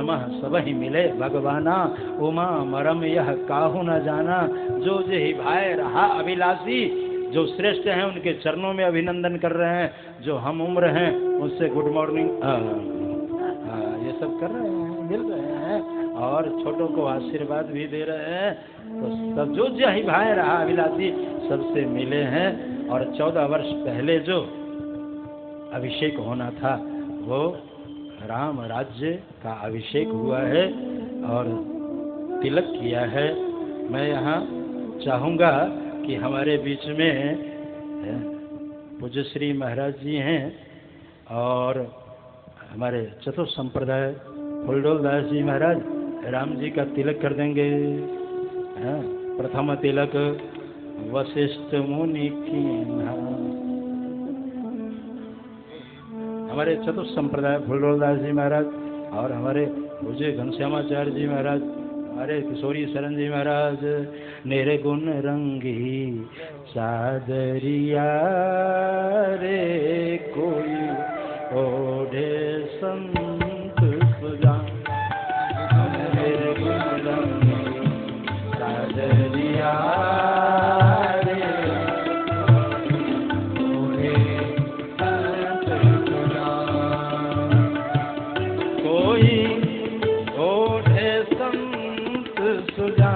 नमः सब ही मिले भगवाना, उमा मरम यह काहू न जाना। जो जेहि भाई रहा अभिलाषी, जो श्रेष्ठ हैं उनके चरणों में अभिनंदन कर रहे हैं, जो हम उम्र हैं उनसे गुड मॉर्निंग ये सब कर रहे हैं, मिल रहे हैं और छोटों को आशीर्वाद भी दे रहे हैं। तो सब जो जेहि भाई रहा अभिलाषी सबसे मिले हैं। और 14 वर्ष पहले जो अभिषेक होना था वो राम राज्य का अभिषेक हुआ है और तिलक किया है। मैं यहाँ चाहूँगा कि हमारे बीच में पूज्य श्री महाराज जी हैं और हमारे चतुर्थ संप्रदाय फुलडोल दास जी महाराज राम जी का तिलक कर देंगे। प्रथम तिलक वशिष्ठ मुनि की, हमारे चतुर्थ संप्रदाय फुलडोल दास जी महाराज और हमारे पूज्य घनश्यामाचार्य जी महाराज, हमारे किशोरी शरण जी महाराज। निर्गुण रंगी चादरिया रे कोई ओढ़े संत सुजा, निर्गुण रंगी चादरिया रे ओढ़े संत सुजा, कोई ओढ़े संत सुजा,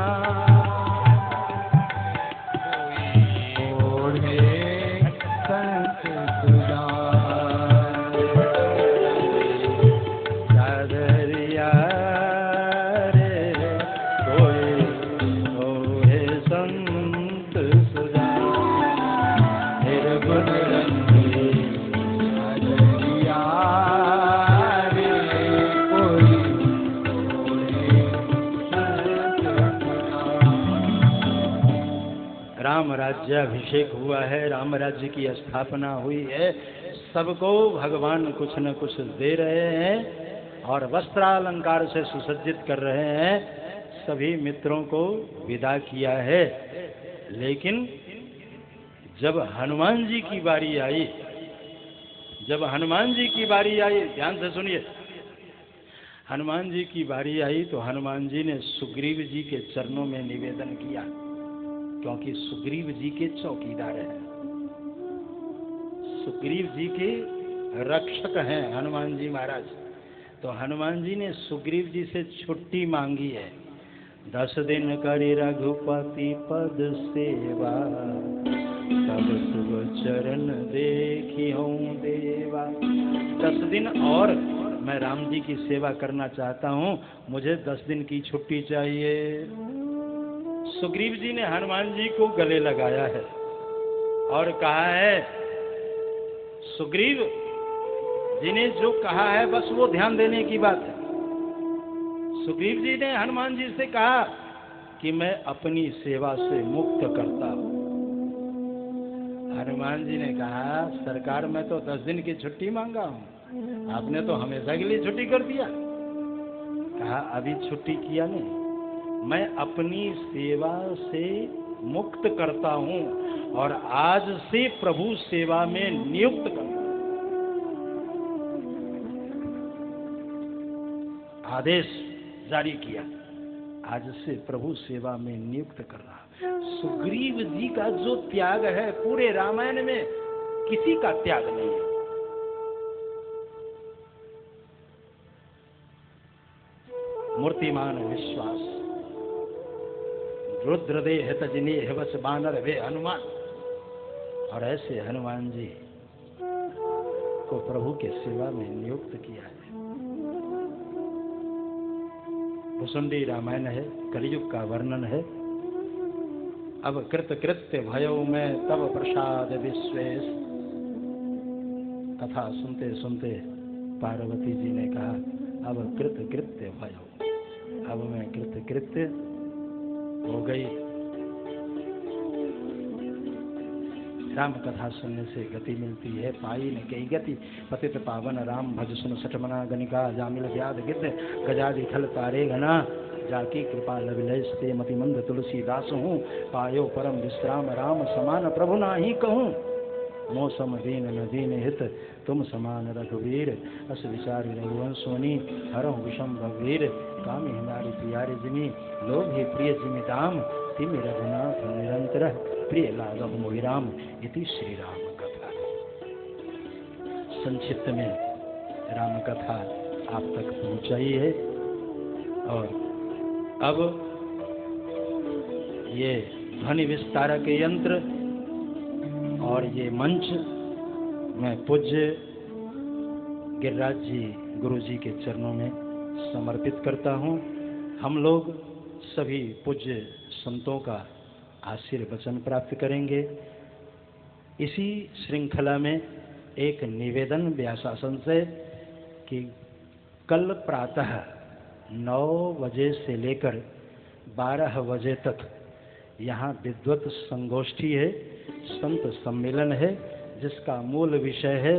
ओढ़े संत सुजा, चादरिया रे कोई ओढ़े संत सुजा, निर्गुण रंगी चादरिया रे कोई ओढ़े संत सुजा। राम राज्याभिषेक हुआ है, राम राज्य की स्थापना हुई है। सबको भगवान कुछ न कुछ दे रहे हैं और वस्त्रालंकार से सुसज्जित कर रहे हैं। सभी मित्रों को विदा किया है। लेकिन जब हनुमान जी की बारी आई, जब हनुमान जी की बारी आई, ध्यान से सुनिए, हनुमान जी की बारी आई तो हनुमान जी ने सुग्रीव जी के चरणों में निवेदन किया, क्योंकि सुग्रीव जी के चौकीदार हैं, सुग्रीव जी के रक्षक हैं हनुमान जी महाराज। तो हनुमान जी ने सुग्रीव जी से छुट्टी मांगी है। 10 दिन करी रघुपति पद सेवा, तब शुभ चरण देखी हूँ देवा। 10 दिन और मैं राम जी की सेवा करना चाहता हूँ, मुझे 10 दिन की छुट्टी चाहिए। सुग्रीव जी ने हनुमान जी को गले लगाया है और कहा है, सुग्रीव जी ने जो कहा है बस वो ध्यान देने की बात है। सुग्रीव जी ने हनुमान जी से कहा कि मैं अपनी सेवा से मुक्त करता हूं। हनुमान जी ने कहा, सरकार मैं तो 10 दिन की छुट्टी मांगा हूं, आपने तो हमेशा के लिए छुट्टी कर दिया। कहा अभी छुट्टी किया नहीं, मैं अपनी सेवा से मुक्त करता हूं और आज से प्रभु सेवा में नियुक्त करता हूं। आदेश जारी किया, आज से प्रभु सेवा में नियुक्त कर रहा। सुग्रीव जी का जो त्याग है पूरे रामायण में किसी का त्याग नहीं है। मूर्तिमान विश्वास रुद्रदेह तजनी हेवस बानर वे हनुमान। और ऐसे हनुमान जी को प्रभु के सेवा में नियुक्त किया है। भुसुंडी रामायण है, कलयुग का वर्णन है। अब कृत कृत्य भयो में तब प्रसाद विश्वेश, कथा सुनते सुनते पार्वती जी ने कहा अब कृत कृत्य भयो, अब मैं कृत कृत्य हो गई। राम कथा सुनने से गति मिलती है, पाई न कई गति पतित पावन राम भज सुन सठमना गनिका जामिल व्याध गिद्ध गजादि खल तारे घना जाकी कृपा लविलय मति मंद तुलसीदास हूँ पायो परम विश्राम राम समान प्रभु नाही कहूँ। मौसम दीन न दीन हित तुम समान रघुवीर। अस विचार रघुवंश सोनी हरहु विषम भवीर। कामी हमारी प्यारे जिमी लोग ही प्रिय जिमी दाम। तिमि रघुनाथ निरंतर प्रिय लागम मोहिराम। इति श्री राम कथा। संक्षिप्त में राम कथा आप तक पहुंचाई है। और अब ये ध्वनि विस्तारक यंत्र और ये मंच मैं पूज्य गिरिराज जी गुरु जी के चरणों में समर्पित करता हूँ। हम लोग सभी पूज्य संतों का आशीर्वचन प्राप्त करेंगे। इसी श्रृंखला में एक निवेदन व्यासासन से कि कल प्रातः 9 बजे से लेकर 12 बजे तक यहाँ विद्वत संगोष्ठी है, संत सम्मेलन है, जिसका मूल विषय है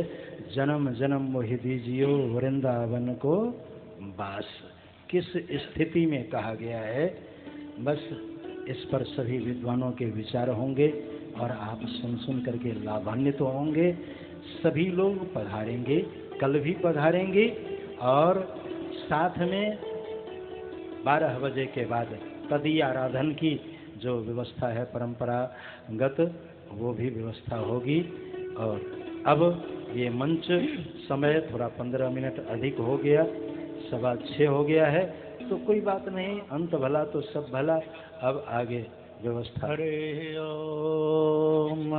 जन्म जन्म मोहि दीजियो वृंदावन को बास। किस स्थिति में कहा गया है, बस इस पर सभी विद्वानों के विचार होंगे और आप सुन करके लाभान्वित होंगे। सभी लोग पधारेंगे, कल भी पधारेंगे और साथ में 12 बजे के बाद तदीय आराधन की जो व्यवस्था है परंपरागत, वो भी व्यवस्था होगी। और अब ये मंच समय थोड़ा 15 मिनट अधिक हो गया, 6:15 हो गया है, तो कोई बात नहीं, अंत भला तो सब भला। अब आगे व्यवस्था। हरे ओम।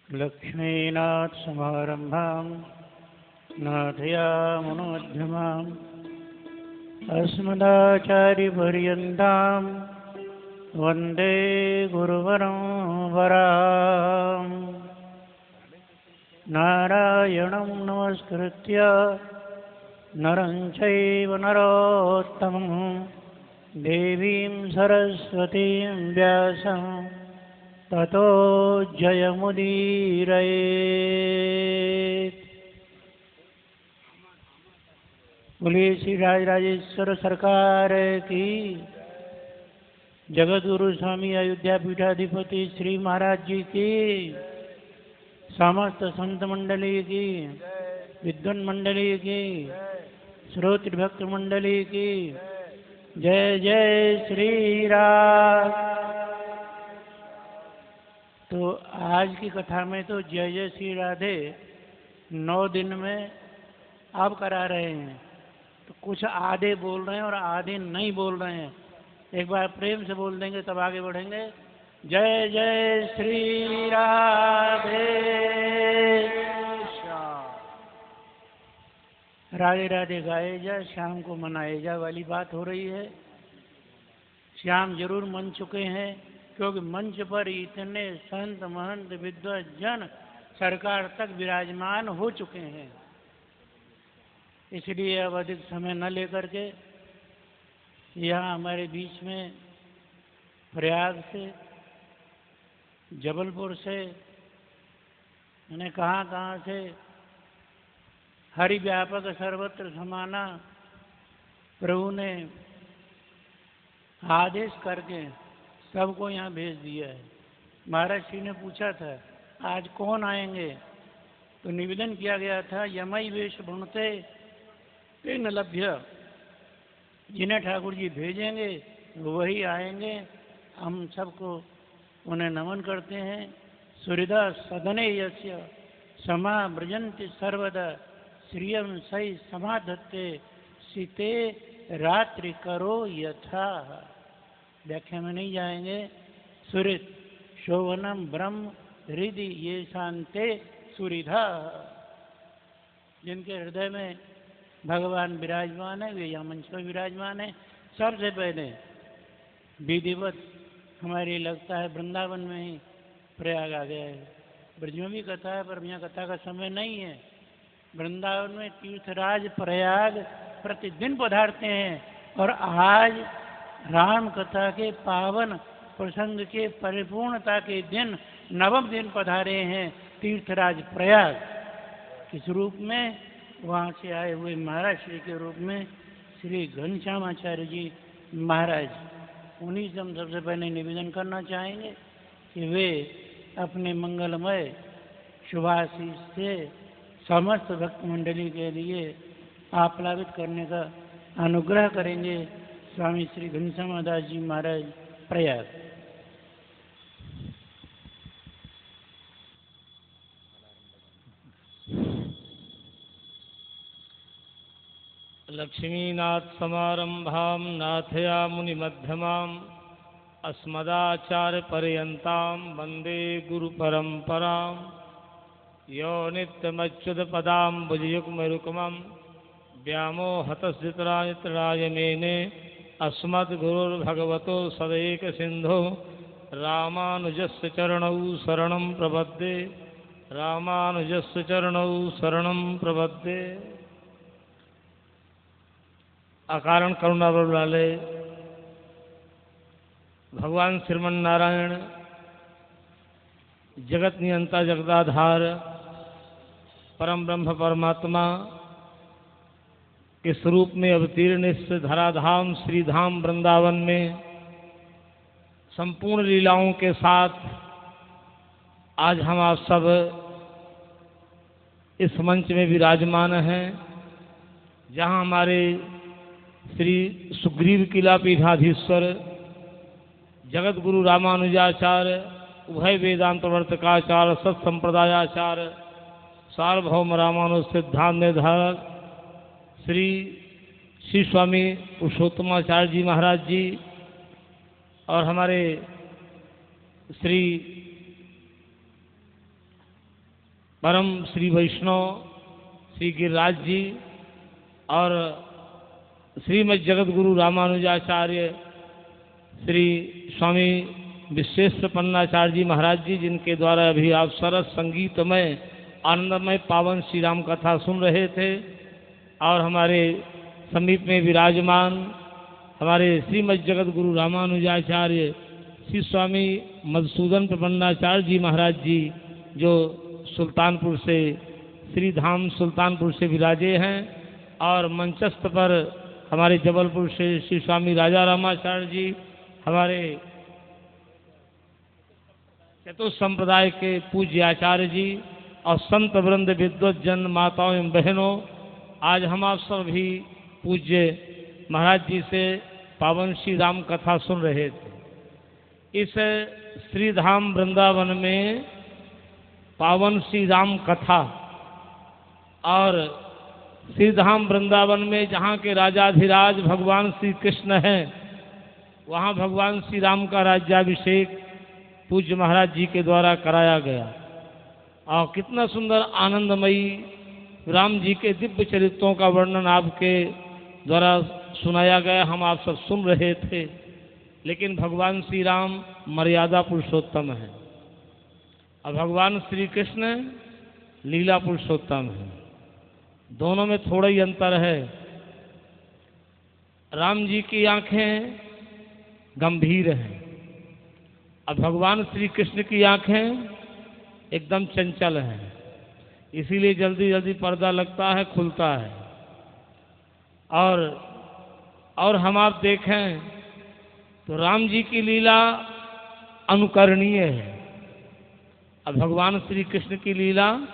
लक्ष्मीनाथ समारंभां नाथयामुनोध्यमाम् अस्मदाचार्यपर्यन्तां वन्दे गुरुपरम्पराम्। नारायणं नमस्कृत्य नरं चैव नरोत्तमं देवीं सरस्वतीं व्यासं ततो जयमुदीरयेत्। बोलिए श्री राजराजेश्वर सरकार की। जगतगुरु स्वामी अयोध्या पीठाधिपति श्री महाराज जी की, समस्त संत मंडली की, विद्वान मंडली की, श्रोत्र भक्त मंडली की जय जय श्री राम। तो आज की कथा में तो जय जय श्री राधे 9 दिन में आप करा रहे हैं, तो कुछ आधे बोल रहे हैं और आधे नहीं बोल रहे हैं। एक बार प्रेम से बोल देंगे तब आगे बढ़ेंगे। जय जय श्री राधे श्याम। राधे राधे गाए जा, श्याम को मनाए जा वाली बात हो रही है। श्याम जरूर मन चुके हैं, क्योंकि मंच पर इतने संत महंत विद्वजन सरकार तक विराजमान हो चुके हैं। इसलिए अब अधिक समय न लेकर के यहाँ हमारे बीच में प्रयाग से, जबलपुर से, मैंने कहाँ से हरि व्यापक सर्वत्र समाना प्रभु ने आदेश करके सबको यहाँ भेज दिया है। महाराज श्री ने पूछा था आज कौन आएंगे, तो निवेदन किया गया था यमई वेश भुनते ते न लभ्य। जिन्हें ठाकुर जी भेजेंगे वही आएंगे। हम सबको उन्हें नमन करते हैं। सुहृदा सदने यस्य समा ब्रजंति सर्वदा श्रियम सई समाधत्ते सीते रात्रि करो यथा। व्याख्या में नहीं जाएंगे। सुहृद शोभनम ब्रह्म हृदय ये शांते सुरिधा। जिनके हृदय में भगवान विराजमान है वे यहाँ मंच पर विराजमान है। सबसे पहले विधिवत हमारी लगता है वृंदावन में ही प्रयाग आ गया है। ब्रज में भी कथा है पर यहाँ कथा का समय नहीं है। वृंदावन में तीर्थराज प्रयाग प्रतिदिन पधारते हैं और आज राम कथा के पावन प्रसंग के परिपूर्णता के दिन 9वें दिन पधारे हैं तीर्थराज प्रयाग। किस रूप में? वहाँ से आए हुए महाराज श्री के रूप में श्री घनश्यामाचार्य जी महाराज। उन्हीं से हम सबसे पहले निवेदन करना चाहेंगे कि वे अपने मंगलमय शुभाशीष से समस्त भक्त मंडली के लिए आप्लावित करने का अनुग्रह करेंगे। स्वामी श्री घनश्याम दास जी महाराज, प्रयाग। लक्ष्मीनाथ समारंभां नाथयामुनिमध्यमाम् अस्मदाचार्यपर्यन्तां वन्दे गुरुपरम्पराम्। यो नित्यमच्युतपदाम्बुजयुग्मरुक्मं व्यामोहतस्थितराय मेने अस्मद्गुरुर्भगवतो सदैकसिन्धो रामानुजस्य चरणौ शरणं प्रपद्ये। रामानुजस्य चरणौ शरणं प्रपद्ये। अकारण करुणा वाले भगवान श्रीमन नारायण जगत नियंता जगदाधार परम ब्रह्म परमात्मा के स्वरूप में अवतीर्ण इस धराधाम श्रीधाम वृंदावन में संपूर्ण लीलाओं के साथ आज हम आप सब इस मंच में विराजमान हैं, जहां हमारे श्री सुग्रीव किला पीठाधीश्वर जगत गुरु रामानुजाचार्य उभय वेदांत वर्तकाचार्य सत्संप्रदायाचार्य सार्वभौम रामानुज सिद्धांत निर्धारक श्री स्वामी पुरुषोत्तमाचार्य जी महाराज जी और हमारे श्री परम श्री वैष्णव श्री गिरिराज जी और श्रीमद जगत गुरु रामानुजाचार्य श्री स्वामी विश्वेश्वरपन्नाचार्य जी महाराज जी, जिनके द्वारा अभी आप सरस संगीतमय आनंदमय पावन श्री राम कथा सुन रहे थे, और हमारे समीप में विराजमान हमारे श्रीमद जगत गुरु रामानुजाचार्य श्री स्वामी मधुसूदन प्रपन्नाचार्य जी महाराज जी, जो सुल्तानपुर से श्री धाम सुल्तानपुर से विराजे हैं, और मंचस्थ पर हमारे जबलपुर से श्री स्वामी राजा रामाचार्य जी, हमारे चतुर्थ संप्रदाय के पूज्य आचार्य जी और संत वृंद विद्वत जन माताओं एवं बहनों, आज हम आप सब भी पूज्य महाराज जी से पावन श्री राम कथा सुन रहे थे। इस श्री धाम वृंदावन में पावन श्री राम कथा और श्री धाम वृंदावन में जहाँ के राजाधिराज भगवान श्री कृष्ण हैं, वहाँ भगवान श्री राम का राज्याभिषेक पूज्य महाराज जी के द्वारा कराया गया, और कितना सुंदर आनंदमयी राम जी के दिव्य चरित्रों का वर्णन आपके द्वारा सुनाया गया, हम आप सब सुन रहे थे। लेकिन भगवान श्री राम मर्यादा पुरुषोत्तम है और भगवान श्री कृष्ण लीला पुरुषोत्तम है। दोनों में थोड़ा ही अंतर है। राम जी की आंखें गंभीर हैं और भगवान श्री कृष्ण की आंखें एकदम चंचल हैं, इसीलिए जल्दी जल्दी पर्दा लगता है, खुलता है। और हम आप देखें तो राम जी की लीला अनुकरणीय है और भगवान श्री कृष्ण की लीला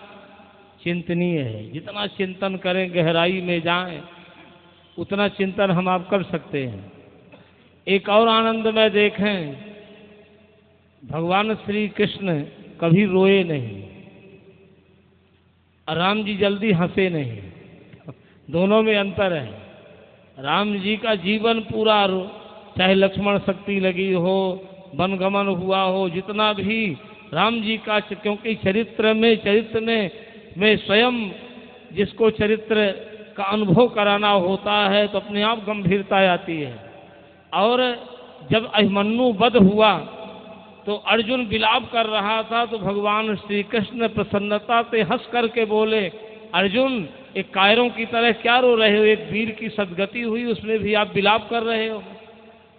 चिंतनीय है। जितना चिंतन करें, गहराई में जाएं, उतना चिंतन हम आप कर सकते हैं। एक और आनंद में देखें, भगवान श्री कृष्ण कभी रोए नहीं और राम जी जल्दी हंसे नहीं, दोनों में अंतर है। राम जी का जीवन पूरा, चाहे लक्ष्मण शक्ति लगी हो, वनगमन हुआ हो, जितना भी राम जी का, क्योंकि चरित्र में स्वयं जिसको चरित्र का अनुभव कराना होता है तो अपने आप गंभीरता आती है। और जब अभिमन्यु वध हुआ तो अर्जुन विलाप कर रहा था, तो भगवान श्री कृष्ण प्रसन्नता से हंस करके बोले, अर्जुन एक कायरों की तरह क्या रो रहे हो, एक वीर की सदगति हुई उसमें भी आप विलाप कर रहे हो।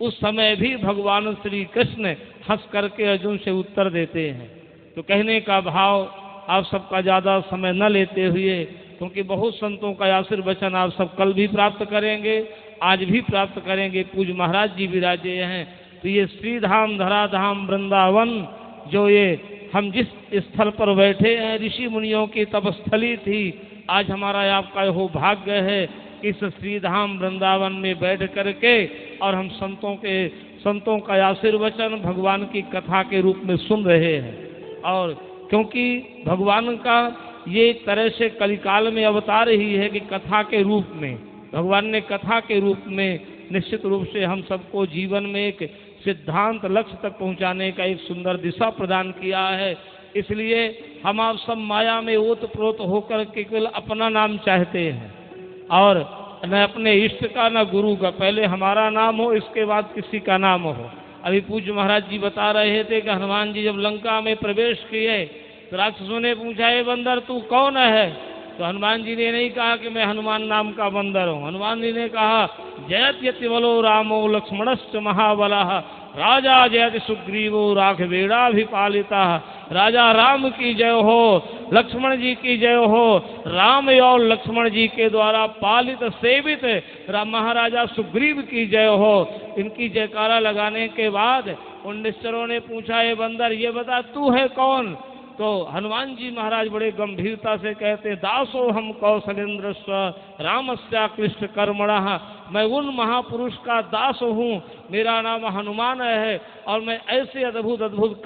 उस समय भी भगवान श्री कृष्ण हंस करके अर्जुन से उत्तर देते हैं। तो कहने का भाव, आप सबका ज़्यादा समय न लेते हुए, क्योंकि बहुत संतों का आशीर्वचन आप सब कल भी प्राप्त करेंगे, आज भी प्राप्त करेंगे। पूज्य महाराज जी विराजे हैं, तो ये श्रीधाम धराधाम वृंदावन जो ये हम जिस स्थल पर बैठे हैं, ऋषि मुनियों की तपस्थली थी, आज हमारा आपका यह भाग्य है इस श्रीधाम वृंदावन में बैठ करके और हम संतों का आशीर्वचन भगवान की कथा के रूप में सुन रहे हैं। और क्योंकि भगवान का ये एक तरह से कलिकाल में अवतार ही है कि कथा के रूप में भगवान ने कथा के रूप में निश्चित रूप से हम सबको जीवन में एक सिद्धांत लक्ष्य तक पहुंचाने का एक सुंदर दिशा प्रदान किया है। इसलिए हम आप सब माया में ओतप्रोत होकर के केवल अपना नाम चाहते हैं और न अपने इष्ट का न गुरु का, पहले हमारा नाम हो इसके बाद किसी का नाम हो। अभी पूज्य महाराज जी बता रहे थे कि हनुमान जी जब लंका में प्रवेश किए तो राक्षसों ने पूछा, ये बंदर तू कौन है? तो हनुमान जी ने नहीं कहा कि मैं हनुमान नाम का बंदर हूँ। हनुमान जी ने कहा, जयत यति बलो रामो लक्ष्मणश्च महाबलः राजा जयति सुग्रीवो राघवेणाभिपालिता। राजा राम की जय हो, लक्ष्मण जी की जय हो। राम और लक्ष्मण जी के द्वारा पालित सेवित महाराजा सुग्रीव की जय हो। इनकी जयकारा लगाने के बाद उन निश्चरों ने पूछा, ये बंदर ये बता तू है कौन? तो हनुमान जी महाराज बड़े गंभीरता से कहते, दासो हम कौशलेंद्र स्व रामस्याकृष्ट कर्मणः। मैं उन महापुरुष का दास हूँ, मेरा नाम हनुमान है और मैं ऐसे अद्भुत अद्भुत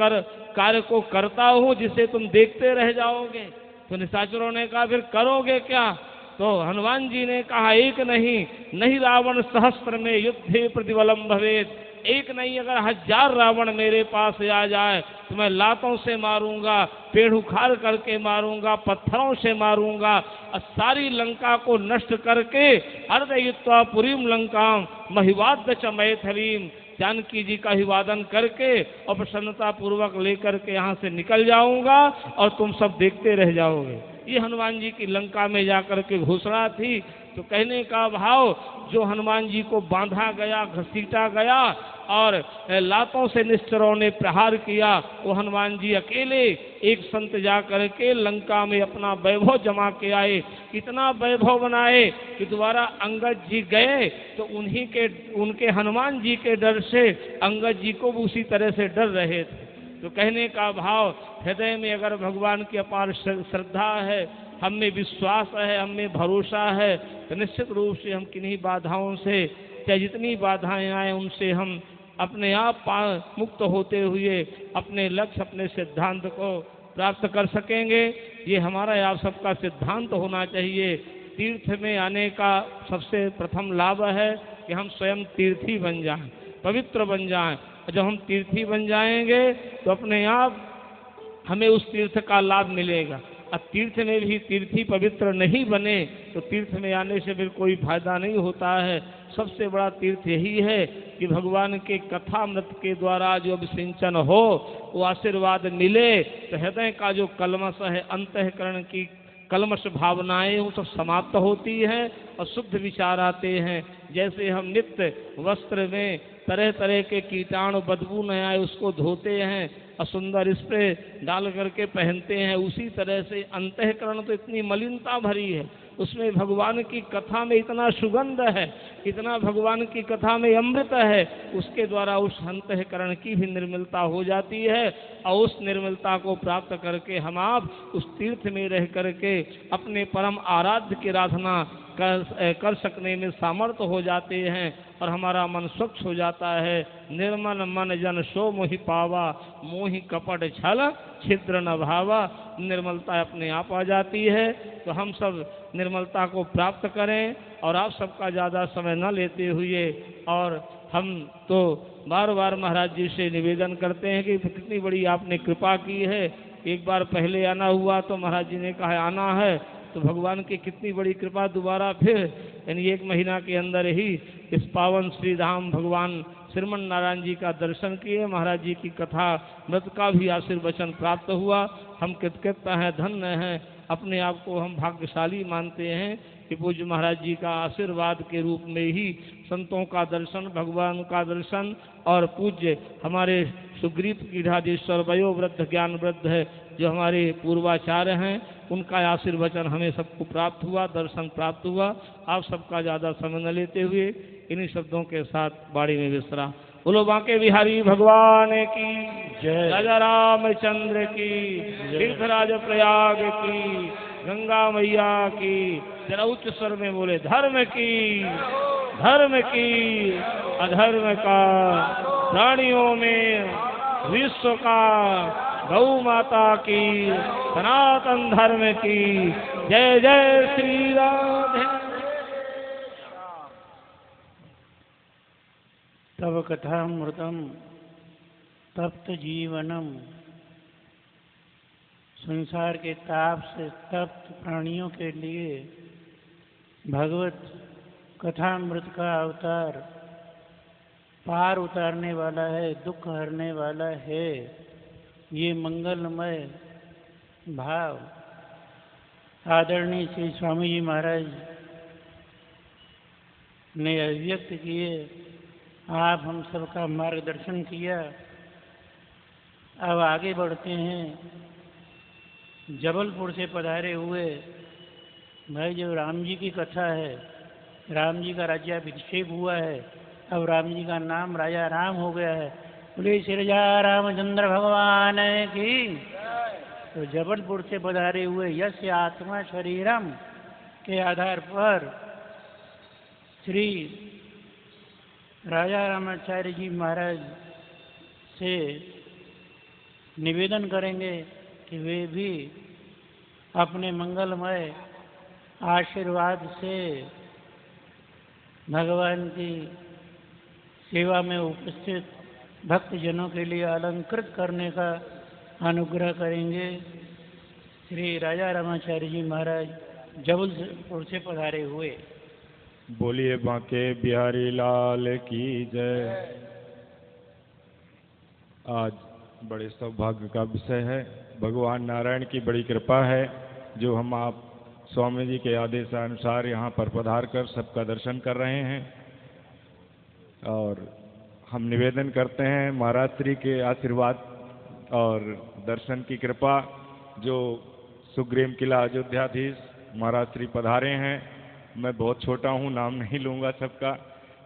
कार्य को करता हूँ जिसे तुम देखते रह जाओगे। तो निशाचरों ने कहा, फिर करोगे क्या? तो हनुमान जी ने कहा, एक नहीं रावण सहस्त्र में युद्धे प्रतिबलम भवेत्। एक नहीं, अगर 1000 रावण मेरे पास आ जाए तो मैं लातों से मारूंगा, पेड़ उखाड़ करके मारूंगा, पत्थरों से मारूंगा और सारी लंका को नष्ट करके अर्धयुत्वा पुरीम लंकाम महिवाद्य च मैथिलीम, जानकी जी का अभिवादन करके और प्रसन्नता पूर्वक लेकर के यहाँ से निकल जाऊंगा और तुम सब देखते रह जाओगे। ये हनुमान जी की लंका में जाकर के घोषणा थी। तो कहने का भाव, जो हनुमान जी को बांधा गया, घसीटा गया और लातों से निश्चरों ने प्रहार किया, वो हनुमान जी अकेले एक संत जा करके लंका में अपना वैभव जमा के आए। इतना वैभव बनाए कि दोबारा अंगद जी गए तो उनके हनुमान जी के डर से अंगद जी को उसी तरह से डर रहे थे। तो कहने का भाव, हृदय में अगर भगवान की अपार श्रद्धा है, हम में विश्वास है, हम में भरोसा है, तो निश्चित रूप से हम किन्हीं बाधाओं से, चाहे जितनी बाधाएं आए उनसे हम अपने आप मुक्त होते हुए अपने लक्ष्य, अपने सिद्धांत को प्राप्त कर सकेंगे। ये हमारा आप सबका सिद्धांत होना चाहिए। तीर्थ में आने का सबसे प्रथम लाभ है कि हम स्वयं तीर्थी बन जाएं, पवित्र बन जाएं। जब हम तीर्थी बन जाएंगे तो अपने आप हमें उस तीर्थ का लाभ मिलेगा। अब तीर्थ में भी तीर्थी पवित्र नहीं बने तो तीर्थ में आने से फिर कोई फायदा नहीं होता है। सबसे बड़ा तीर्थ यही है कि भगवान के कथामृत के द्वारा जो अभिसिंचन हो, वो आशीर्वाद मिले तो हृदय का जो कलमश है, अंतःकरण की कलमश भावनाएं वो सब समाप्त होती हैं और शुद्ध विचार आते हैं। जैसे हम नित्य वस्त्र में तरह तरह के कीटाणु बदबू न आए उसको धोते हैं और सुंदर स्प्रे डाल करके पहनते हैं, उसी तरह से अंतःकरण तो इतनी मलिनता भरी है, उसमें भगवान की कथा में इतना सुगंध है, इतना भगवान की कथा में अमृत है, उसके द्वारा उस अंतःकरण की भी निर्मलता हो जाती है और उस निर्मलता को प्राप्त करके हम आप उस तीर्थ में रह करके अपने परम आराध्य की आराधना कर सकने में सामर्थ्य हो जाते हैं और हमारा मन स्वच्छ हो जाता है। निर्मल मन जन सो मोहि पावा, मोहि कपट छल छिद्र न भावा। निर्मलता अपने आप आ जाती है। तो हम सब निर्मलता को प्राप्त करें और आप सबका ज़्यादा समय न लेते हुए, और हम तो बार बार महाराज जी से निवेदन करते हैं कि कितनी बड़ी आपने कृपा की है। एक बार पहले आना हुआ तो महाराज जी ने कहा आना है, तो भगवान की कितनी बड़ी कृपा, दोबारा फिर यानी 1 महीना के अंदर ही इस पावन श्री धाम भगवान श्रीमन नारायण जी का दर्शन किए, महाराज जी की कथा मृत का भी आशीर्वचन प्राप्त हुआ। हम कृतज्ञता हैं, धन्य हैं, अपने आप को हम भाग्यशाली मानते हैं कि पूज्य महाराज जी का आशीर्वाद के रूप में ही संतों का दर्शन, भगवान का दर्शन और पूज्य हमारे सुग्रीव पीठाधीश्वर वयोवृद्ध ज्ञान वृद्ध है जो हमारे पूर्वाचार्य हैं, उनका आशीर्वचन हमें सबको प्राप्त हुआ, दर्शन प्राप्त हुआ। आप सबका ज़्यादा समय न लेते हुए इन्हीं शब्दों के साथ बाड़ी में विश्राम। बोलो बांके बिहारी भगवान की जय। राजा रामचंद्र की, तीर्थराज प्रयाग की, गंगा मैया की। जरा उच्च स्वर में बोले धर्म की, धर्म की, अधर्म का, प्राणियों में विश्व का, गौ माता की, सनातन धर्म की। जय जय श्री राधे। तव कथामृतम तप्त जीवनम। संसार के ताप से तप्त प्राणियों के लिए भगवत कथामृत का अवतार पार उतारने वाला है, दुख हरने वाला है। ये मंगलमय भाव आदरणीय श्री स्वामी जी महाराज ने अभिव्यक्त किए। आप हम सबका मार्गदर्शन किया। अब आगे बढ़ते हैं। जबलपुर से पधारे हुए भाई, जो राम जी की कथा है, राम जी का राज्याभिषेक हुआ है, अब राम जी का नाम राजा राम हो गया है। बोले श्री राजा रामचंद्र भगवान की। तो जबलपुर से पधारे हुए यश आत्मा शरीरम के आधार पर श्री राजा रामाचार्य जी महाराज से निवेदन करेंगे कि वे भी अपने मंगलमय आशीर्वाद से भगवान की सेवा में उपस्थित भक्तजनों के लिए अलंकृत करने का अनुग्रह करेंगे। श्री राजा रामाचार्य जी महाराज जबलपुर से पधारे हुए। बोलिए बांके बिहारी लाल की जय। आज बड़े सौभाग्य का विषय है। भगवान नारायण की बड़ी कृपा है जो हम आप स्वामी जी के आदेशानुसार यहाँ पर पधार कर सबका दर्शन कर रहे हैं। और हम निवेदन करते हैं महाराज श्री के आशीर्वाद और दर्शन की कृपा। जो सुग्रीव किला अयोध्याधीश महाराज श्री पधारे हैं। मैं बहुत छोटा हूँ, नाम नहीं लूँगा सबका।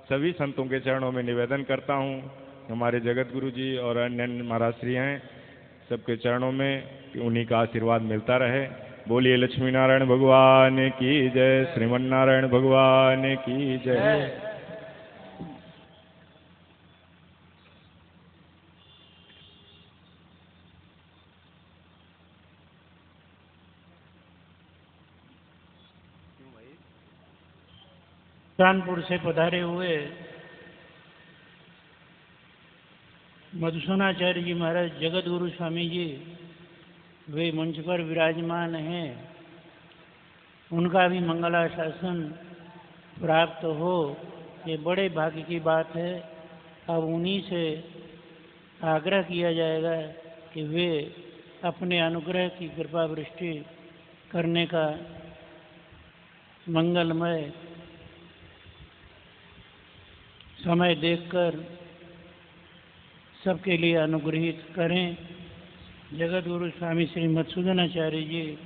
सभी संतों के चरणों में निवेदन करता हूँ, हमारे जगत गुरु जी और अन्य महाराज श्री हैं, सबके चरणों में कि उन्हीं का आशीर्वाद मिलता रहे। बोलिए लक्ष्मी नारायण भगवान की जय, श्रीमन नारायण भगवान की जय। कानपुर से पधारे हुए मधुसूदनाचार्य जी महाराज जगत गुरु स्वामी जी वे मंच पर विराजमान हैं। उनका भी मंगलाशासन प्राप्त हो, ये बड़े भाग्य की बात है। अब उन्हीं से आग्रह किया जाएगा कि वे अपने अनुग्रह की कृपा वृष्टि करने का मंगलमय समय देखकर सबके लिए अनुग्रहित करें। जगत गुरु स्वामी श्री मधुसूदनाचार्य जी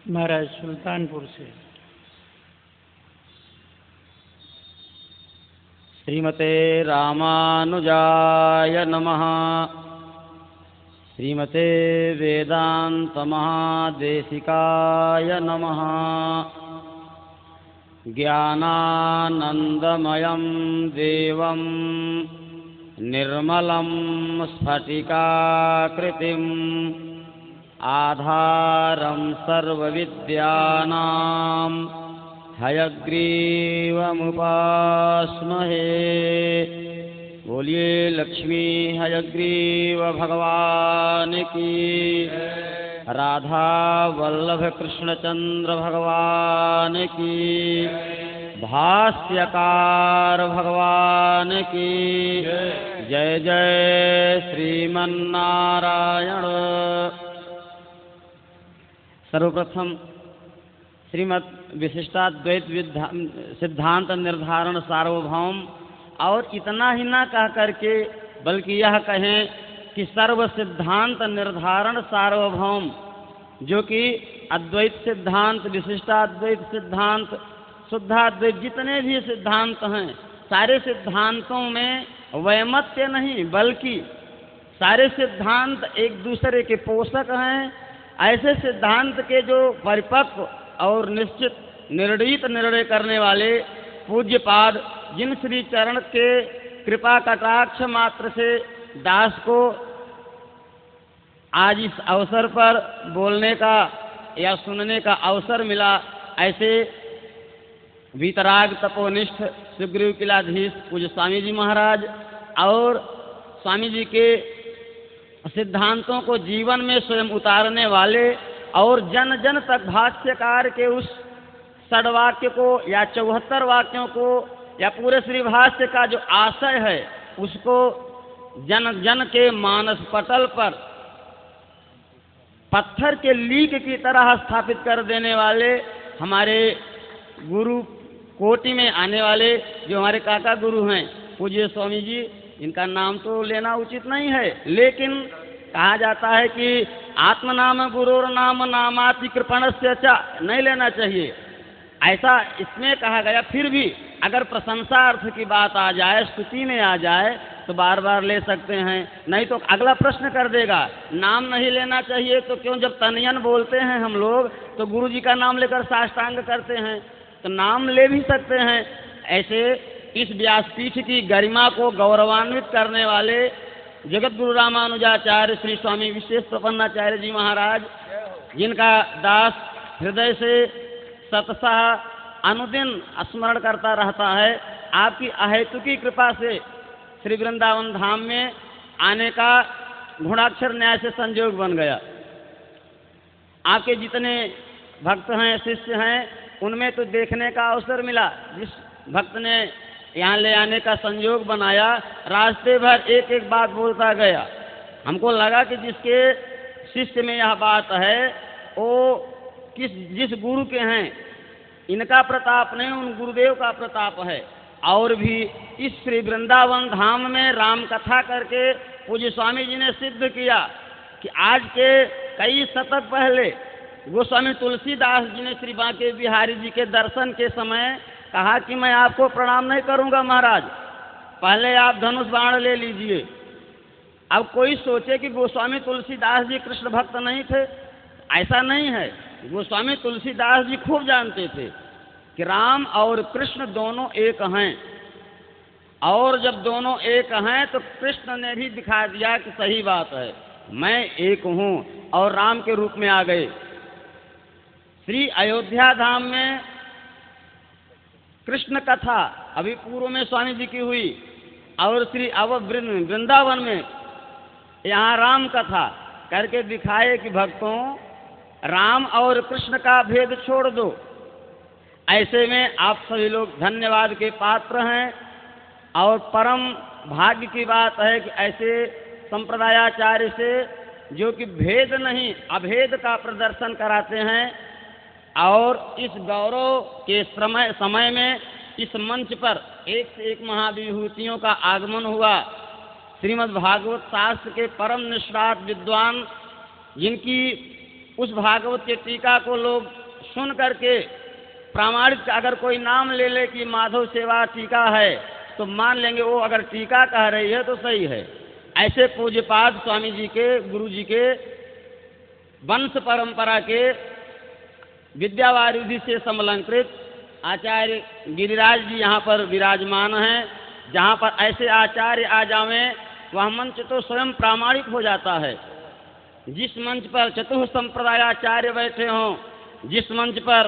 महाराज सुल्तानपुर से। श्रीमते रामानुजाय नमः। श्रीमते वेदांत महादेशिकाय नमः। ज्ञानानंदमयं देवं निर्मलं स्फटिकाकृतिम् आधारं सर्वविद्यानां हयग्रीवमुपास्महे। बोलिए लक्ष्मी हयग्रीव भगवान की, राधा वल्लभ कृष्णचंद्र भगवान की, भाष्यकार भगवान की जय। जय श्रीमन्नारायण। सर्वप्रथम श्रीमद् विशिष्टाद्वैत सिद्धांत निर्धारण सार्वभौम, और इतना ही ना कह करके बल्कि यह कहें कि सर्व सिद्धांत निर्धारण सार्वभौम, जो कि अद्वैत सिद्धांत, विशिष्टाद्वैत सिद्धांत, शुद्धाद्वैत, जितने भी सिद्धांत हैं, सारे सिद्धांतों में वैमत्य नहीं, बल्कि सारे सिद्धांत एक दूसरे के पोषक हैं। ऐसे सिद्धांत के जो परिपक्व और निश्चित निर्णीत निर्णय करने वाले पूज्यपाद, जिन श्री चरण के कृपा कटाक्ष मात्र से दास को आज इस अवसर पर बोलने का या सुनने का अवसर मिला, ऐसे वीतराग तपोनिष्ठ सुग्रीव किलाधीश पूज्य स्वामी जी महाराज और स्वामी जी के सिद्धांतों को जीवन में स्वयं उतारने वाले और जन जन तक भाष्यकार के उस 60 वाक्य को या 74 वाक्यों को या पूरे श्री भाष्य का जो आशय है उसको जन जन के मानस पटल पर पत्थर के लीक की तरह स्थापित कर देने वाले हमारे गुरु कोटि में आने वाले जो हमारे काका गुरु हैं पूज्य स्वामी जी, इनका नाम तो लेना उचित नहीं है, लेकिन कहा जाता है कि आत्मनाम गुरुर नाम नामाति कृपणस्य च, नहीं लेना चाहिए ऐसा इसमें कहा गया। फिर भी अगर प्रशंसा अर्थ की बात आ जाए, स्तुति में आ जाए तो बार बार ले सकते हैं, नहीं तो अगला प्रश्न कर देगा नाम नहीं लेना चाहिए तो क्यों। जब तनयन बोलते हैं हम लोग तो गुरु जी का नाम लेकर साष्टांग करते हैं, तो नाम ले भी सकते हैं। ऐसे इस व्यासपीठ की गरिमा को गौरवान्वित करने वाले जगत गुरु रामानुजाचार्य श्री स्वामी विशेष प्रपन्नाचार्य जी महाराज, जिनका दास हृदय से सतसह अनुदिन स्मरण करता रहता है, आपकी अहेतुकी कृपा से श्री वृंदावन धाम में आने का गुणाक्षर न्याय से संयोग बन गया। आपके जितने भक्त हैं, शिष्य हैं, उनमें तो देखने का अवसर मिला। जिस भक्त ने यहाँ ले आने का संयोग बनाया, रास्ते भर एक एक बात बोलता गया। हमको लगा कि जिसके शिष्य में यह बात है वो जिस गुरु के हैं, इनका प्रताप नहीं, उन गुरुदेव का प्रताप है। और भी इस श्री वृंदावन धाम में राम कथा करके पूज्य स्वामी जी ने सिद्ध किया कि आज के कई शतक पहले गोस्वामी तुलसीदास जी ने श्री बांके बिहारी जी के दर्शन के समय कहा कि मैं आपको प्रणाम नहीं करूंगा महाराज, पहले आप धनुष बाण ले लीजिए। अब कोई सोचे कि गोस्वामी तुलसीदास जी कृष्ण भक्त नहीं थे, ऐसा नहीं है। गोस्वामी तुलसीदास जी खूब जानते थे कि राम और कृष्ण दोनों एक हैं, और जब दोनों एक हैं तो कृष्ण ने भी दिखा दिया कि सही बात है, मैं एक हूँ, और राम के रूप में आ गए। श्री अयोध्या धाम में कृष्ण कथा अभी पूर्व में स्वामी जी की हुई, और श्री वृंदावन में यहाँ राम कथा करके दिखाए कि भक्तों राम और कृष्ण का भेद छोड़ दो। ऐसे में आप सभी लोग धन्यवाद के पात्र हैं, और परम भाग्य की बात है कि ऐसे संप्रदायाचार्य से जो कि भेद नहीं अभेद का प्रदर्शन कराते हैं। और इस गौरव के समय में इस मंच पर एक से एक महाविभूतियों का आगमन हुआ। श्रीमद् भागवत शास्त्र के परम निष्णात विद्वान, जिनकी उस भागवत के टीका को लोग सुन करके प्रामाणिक अगर कोई नाम ले ले कि माधव सेवा टीका है तो मान लेंगे वो अगर टीका कह रही है तो सही है। ऐसे पूज्यपाद स्वामी जी के, गुरु जी के वंश परंपरा के विद्यावारिधि से समलंकृत आचार्य गिरिराज जी यहाँ पर विराजमान हैं। जहाँ पर ऐसे आचार्य आ जावें वह मंच तो स्वयं प्रामाणिक हो जाता है। जिस मंच पर चतुर्थ संप्रदायाचार्य बैठे हों, जिस मंच पर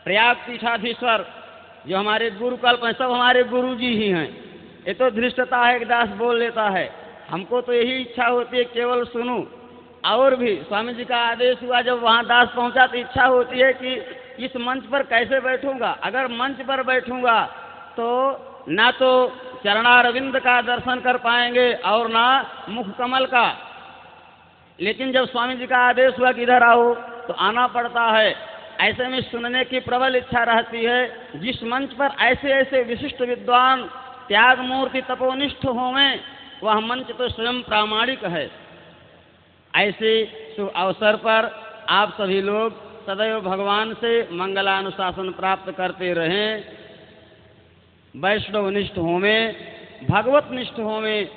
प्रयाग पीठाधीश्वर जो हमारे गुरुकल्प हैं, सब हमारे गुरु जी ही हैं। ये तो धृष्टता है, एक दास बोल लेता है। हमको तो यही इच्छा होती है केवल सुनूं। और भी स्वामी जी का आदेश हुआ, जब वहाँ दास पहुँचा तो इच्छा होती है कि इस मंच पर कैसे बैठूंगा। अगर मंच पर बैठूंगा तो ना तो चरणारविंद का दर्शन कर पाएंगे और ना मुख कमल का। लेकिन जब स्वामी जी का आदेश हुआ कि इधर आओ तो आना पड़ता है। ऐसे में सुनने की प्रबल इच्छा रहती है। जिस मंच पर ऐसे ऐसे विशिष्ट विद्वान त्याग मूर्ति तपोनिष्ठ होवें वह मंच तो स्वयं प्रामाणिक है। ऐसे शुभ अवसर पर आप सभी लोग सदैव भगवान से मंगलानुशासन प्राप्त करते रहें, वैष्णवनिष्ठ होवें, भगवत निष्ठ होवें,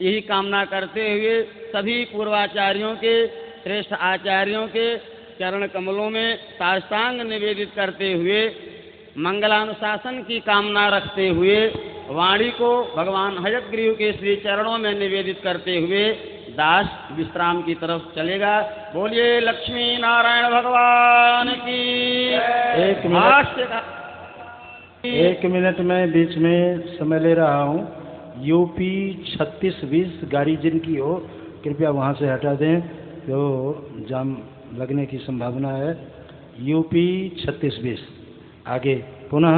यही कामना करते हुए सभी पूर्वाचार्यों के, श्रेष्ठ आचार्यों के चरण कमलों में साष्टांग निवेदित करते हुए, मंगलानुशासन की कामना रखते हुए, वाणी को भगवान हयग्रीव के श्री चरणों में निवेदित करते हुए दास विश्राम की तरफ चलेगा। बोलिए लक्ष्मी नारायण भगवान की। एक मिनट में बीच में समय ले रहा हूँ। यूपी 3620 गाड़ी जिनकी हो कृपया वहाँ से हटा दें, तो जाम लगने की संभावना है। यूपी 3620 आगे पुनः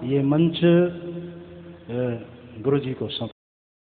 ये मंच गुरुजी को सौंप